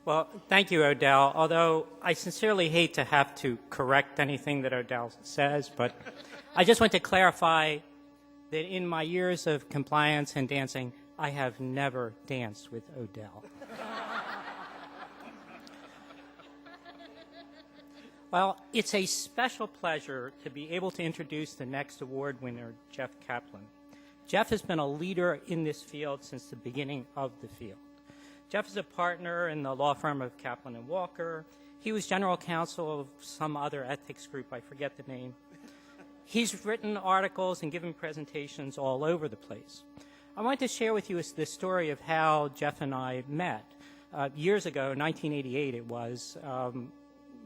Well, thank you, Odell, although I sincerely hate to have to correct anything that Odell says, but I just want to clarify that in my years of compliance and dancing, I have never danced with Odell. Well, it's a special pleasure to be able to introduce the next award winner, Jeff Kaplan. Jeff has been a leader in this field since the beginning of the field. Jeff is a partner in the law firm of Kaplan and Walker. He was general counsel of some other ethics group, I forget the name. He's written articles and given presentations all over the place. I want to share with you the story of how Jeff and I met. Years ago, 1988 it was,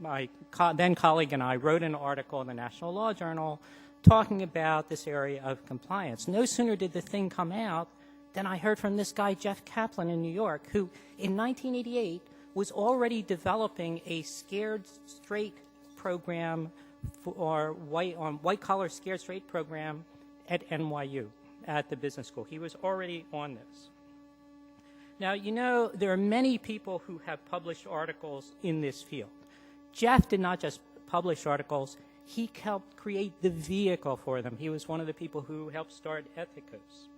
my then colleague and I wrote an article in the National Law Journal talking about this area of compliance. No sooner did the thing come out than I heard from this guy, Jeff Kaplan in New York, who in 1988 was already developing a scared straight program for white-collar scared straight program at NYU, at the business school. He was already on this. Now, you know, there are many people who have published articles in this field. Jeff did not just publish articles, he helped create the vehicle for them. He was one of the people who helped start ethikos.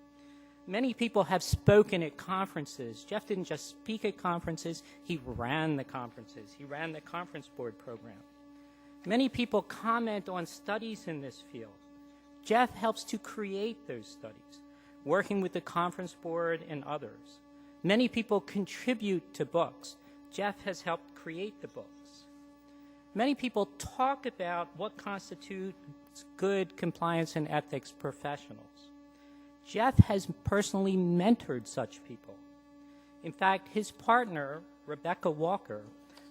Many people have spoken at conferences. Jeff didn't just speak at conferences, he ran the conferences. He ran the conference board program. Many people comment on studies in this field. Jeff helps to create those studies, working with the conference board and others. Many people contribute to books. Jeff has helped create the books. Many people talk about what constitutes good compliance and ethics professionals. Jeff has personally mentored such people. In fact, his partner, Rebecca Walker,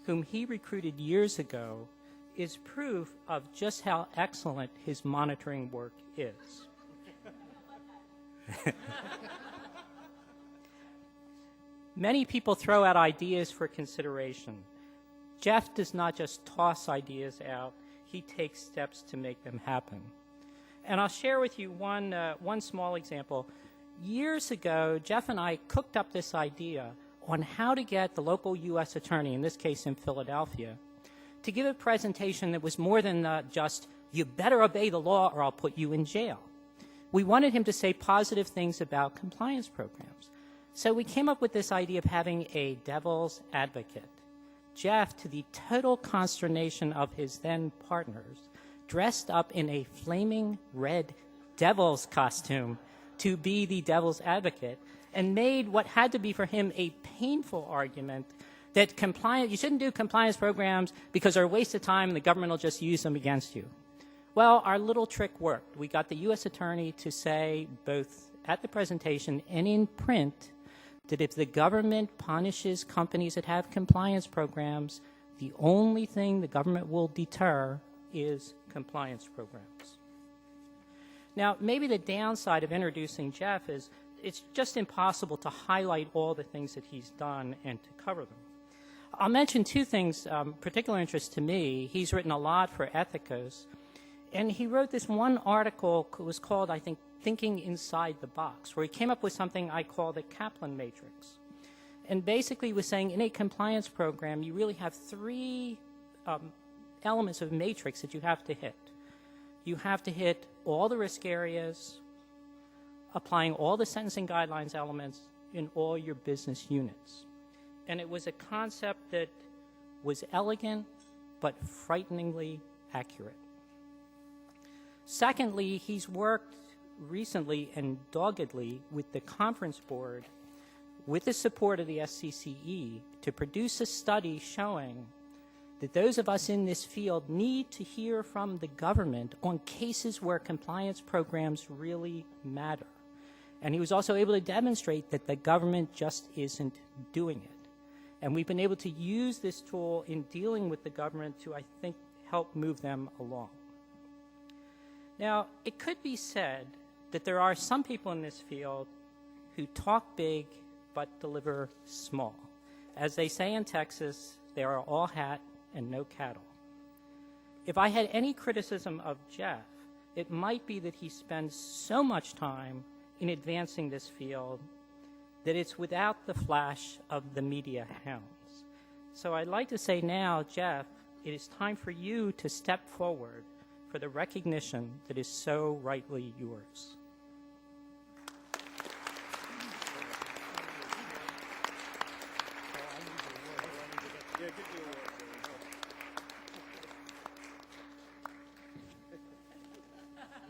whom he recruited years ago, is proof of just how excellent his monitoring work is. Many people throw out ideas for consideration. Jeff does not just toss ideas out, he takes steps to make them happen. And I'll share with you one small example. Years ago, Jeff and I cooked up this idea on how to get the local U.S. attorney, in this case in Philadelphia, to give a presentation that was more than just, you better obey the law or I'll put you in jail. We wanted him to say positive things about compliance programs. So we came up with this idea of having a devil's advocate. Jeff, to the total consternation of his then partners, dressed up in a flaming red devil's costume to be the devil's advocate and made what had to be for him a painful argument that you shouldn't do compliance programs because they're a waste of time and the government will just use them against you. Well, our little trick worked. We got the U.S. attorney to say, both at the presentation and in print, that if the government punishes companies that have compliance programs, the only thing the government will deter is compliance programs. Now, maybe the downside of introducing Jeff is it's just impossible to highlight all the things that he's done and to cover them. I'll mention two things of particular interest to me. He's written a lot for ethikos, and he wrote this one article. It was called, I think, Thinking Inside the Box, where he came up with something I call the Kaplan matrix. And basically was saying in a compliance program, you really have three elements of matrix that you have to hit. You have to hit all the risk areas, applying all the sentencing guidelines elements in all your business units. And it was a concept that was elegant but frighteningly accurate. Secondly, he's worked recently and doggedly with the conference board with the support of the SCCE to produce a study showing that those of us in this field need to hear from the government on cases where compliance programs really matter. And he was also able to demonstrate that the government just isn't doing it. And we've been able to use this tool in dealing with the government to, I think, help move them along. Now, it could be said that there are some people in this field who talk big but deliver small. As they say in Texas, they are all hat and no cattle. If I had any criticism of Jeff, it might be that he spends so much time in advancing this field that it's without the flash of the media hounds. So I'd like to say now, Jeff, it is time for you to step forward for the recognition that is so rightly yours.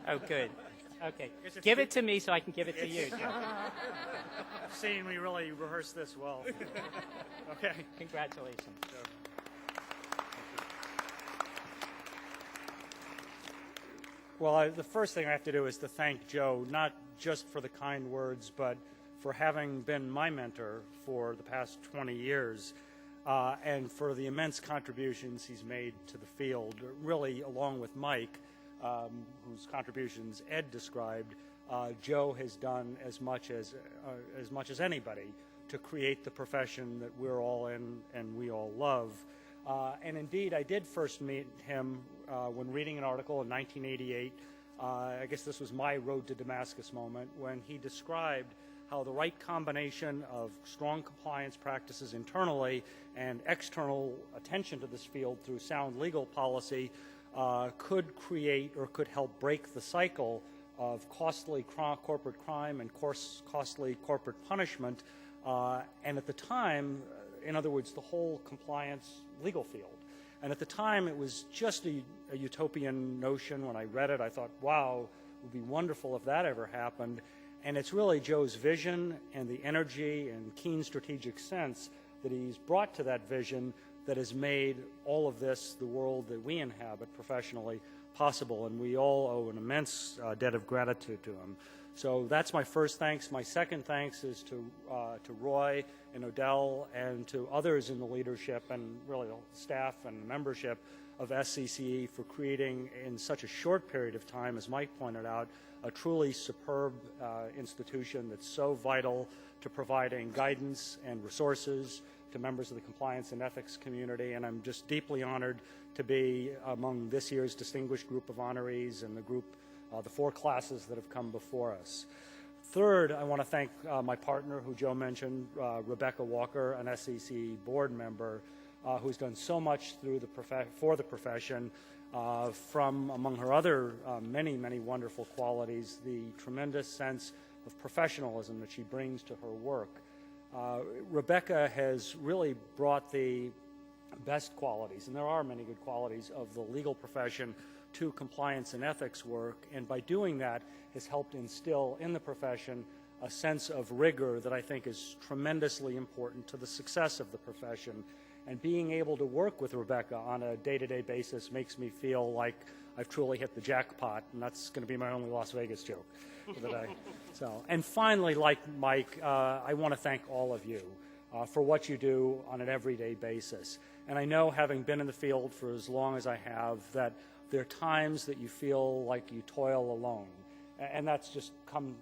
Oh, good. Okay. Give it to me so I can give it to you, Jeff. Seeing we really rehearsed this well. Okay. Congratulations. Well, the first thing I have to do is to thank Joe, not just for the kind words, but for having been my mentor for the past 20 years, and for the immense contributions he's made to the field, really along with Mike, whose contributions Ed described. Joe has done as much as anybody to create the profession that we're all in and we all love. And indeed, I did first meet him when reading an article in 1988. I guess this was my Road to Damascus moment, when he described how the right combination of strong compliance practices internally and external attention to this field through sound legal policy could create or could help break the cycle of costly corporate crime and costly corporate punishment, and at the time, in other words, the whole compliance legal field. And at the time, it was just a utopian notion. When I read it, I thought, wow, it would be wonderful if that ever happened. And it's really Joe's vision and the energy and keen strategic sense that he's brought to that vision that has made all of this, the world that we inhabit professionally, possible. And we all owe an immense debt of gratitude to him. So that's my first thanks. My second thanks is to Roy and Odell and to others in the leadership and really the staff and membership of SCCE for creating in such a short period of time, as Mike pointed out, a truly superb institution that's so vital to providing guidance and resources to members of the compliance and ethics community. And I'm just deeply honored to be among this year's distinguished group of honorees and the group, the 4 classes that have come before us. Third, I want to thank my partner, who Joe mentioned, Rebecca Walker, an SCCE board member, who's done so much for the profession, from, among her other many, many wonderful qualities, the tremendous sense of professionalism that she brings to her work. Rebecca has really brought the best qualities, and there are many good qualities, of the legal profession to compliance and ethics work, and by doing that has helped instill in the profession a sense of rigor that I think is tremendously important to the success of the profession. And being able to work with Rebecca on a day-to-day basis makes me feel like I've truly hit the jackpot, and that's going to be my only Las Vegas joke today. And finally, like Mike, I want to thank all of you for what you do on an everyday basis. And I know, having been in the field for as long as I have, that there are times that you feel like you toil alone, and that's just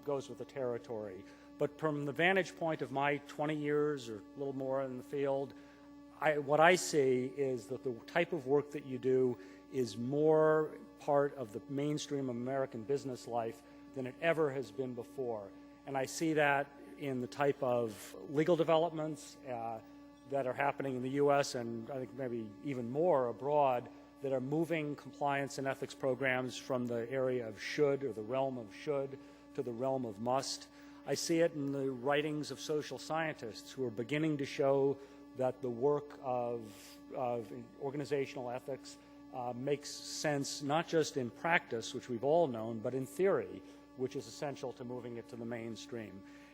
goes with the territory. But from the vantage point of my 20 years or a little more in the field, what I see is that the type of work that you do is more part of the mainstream American business life than it ever has been before. And I see that in the type of legal developments that are happening in the U.S. and I think maybe even more abroad, that are moving compliance and ethics programs from the area of should, or the realm of should, to the realm of must. I see it in the writings of social scientists who are beginning to show that the work of organizational ethics makes sense not just in practice, which we've all known, but in theory, which is essential to moving it to the mainstream.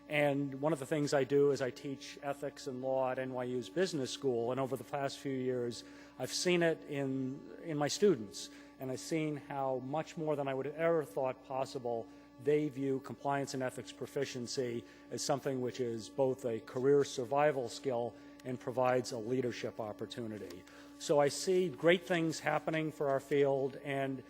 And one of the things I do is I teach ethics and law at NYU's business school, and over the past few years I've seen it in my students, and I've seen how much more than I would have ever thought possible they view compliance and ethics proficiency as something which is both a career survival skill and provides a leadership opportunity. So I see great things happening for our field, and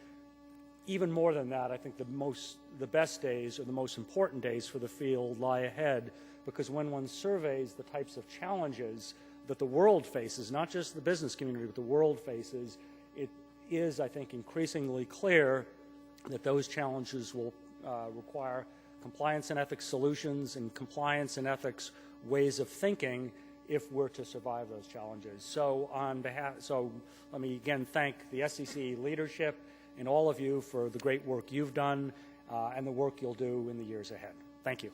even more than that, I think the best days, or the most important days for the field, lie ahead, because when one surveys the types of challenges that the world faces, not just the business community, but the world faces, it is, I think, increasingly clear that those challenges will require compliance and ethics solutions and compliance and ethics ways of thinking, if we're to survive those challenges. So let me again thank the SCCE leadership and all of you for the great work you've done and the work you'll do in the years ahead. Thank you.